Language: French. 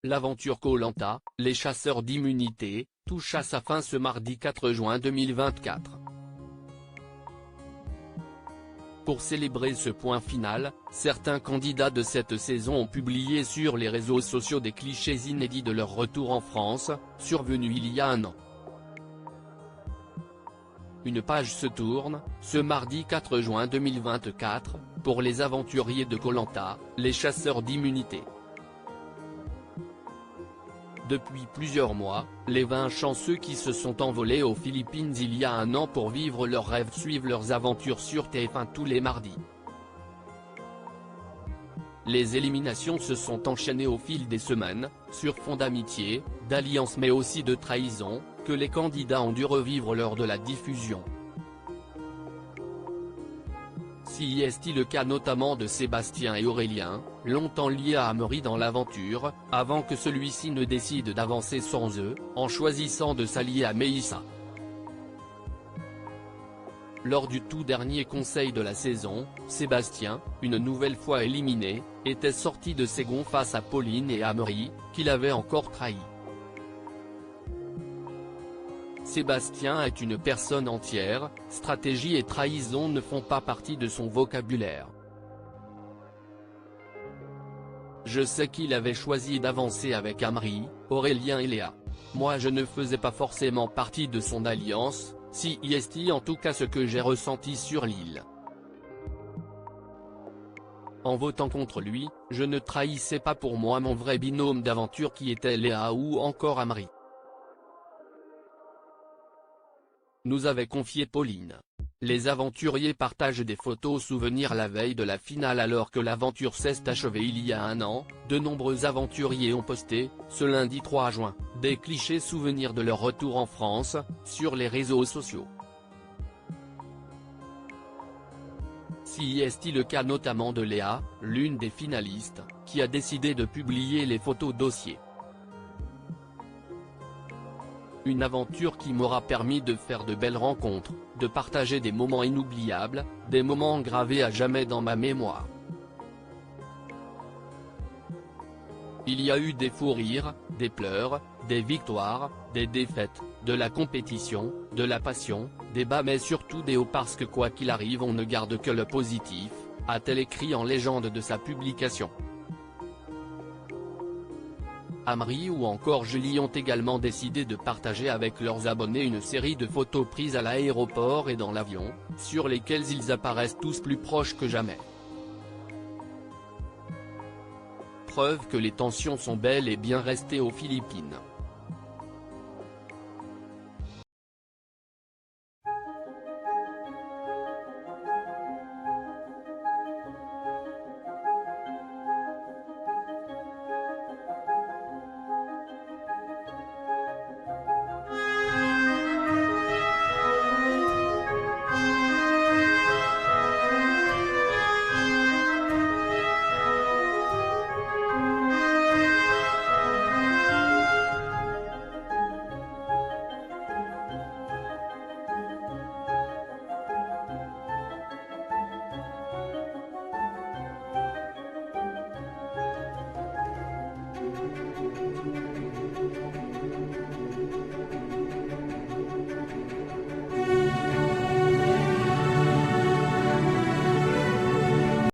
L'aventure Koh Lanta, les chasseurs d'immunité, touche à sa fin ce mardi 4 juin 2024. Pour célébrer ce point final, certains candidats de cette saison ont publié sur les réseaux sociaux des clichés inédits de leur retour en France, survenu il y a un an. Une page se tourne, ce mardi 4 juin 2024, pour les aventuriers de Koh Lanta, les chasseurs d'immunité. Depuis plusieurs mois, les 20 chanceux qui se sont envolés aux Philippines il y a un an pour vivre leurs rêves suivent leurs aventures sur TF1 tous les mardis. Les éliminations se sont enchaînées au fil des semaines, sur fond d'amitié, d'alliance mais aussi de trahison, que les candidats ont dû revivre lors de la diffusion. Si est le cas notamment de Sébastien et Aurélien, longtemps liés à Amaury dans l'aventure, avant que celui-ci ne décide d'avancer sans eux, en choisissant de s'allier à Mélissa. Lors du tout dernier conseil de la saison, Sébastien, une nouvelle fois éliminé, était sorti de ses gonds face à Pauline et Amaury, qu'il avait encore trahi. Sébastien est une personne entière, stratégie et trahison ne font pas partie de son vocabulaire. Je sais qu'il avait choisi d'avancer avec Amaury, Aurélien et Léa. Moi je ne faisais pas forcément partie de son alliance, si est en tout cas ce que j'ai ressenti sur l'île. En votant contre lui, je ne trahissais pas pour moi mon vrai binôme d'aventure qui était Léa ou encore Amaury. Nous avait confié Pauline. Les aventuriers partagent des photos souvenirs la veille de la finale alors que l'aventure s'est achevée il y a un an, de nombreux aventuriers ont posté, ce lundi 3 juin, des clichés souvenirs de leur retour en France, sur les réseaux sociaux. Si est le cas notamment de Léa, l'une des finalistes, qui a décidé de publier les photos dossier. Une aventure qui m'aura permis de faire de belles rencontres, de partager des moments inoubliables, des moments gravés à jamais dans ma mémoire. Il y a eu des fous rires, des pleurs, des victoires, des défaites, de la compétition, de la passion, des bas mais surtout des hauts parce que quoi qu'il arrive on ne garde que le positif, a-t-elle écrit en légende de sa publication. Amaury ou encore Julie ont également décidé de partager avec leurs abonnés une série de photos prises à l'aéroport et dans l'avion, sur lesquelles ils apparaissent tous plus proches que jamais. Preuve que les tensions sont bel et bien restées aux Philippines.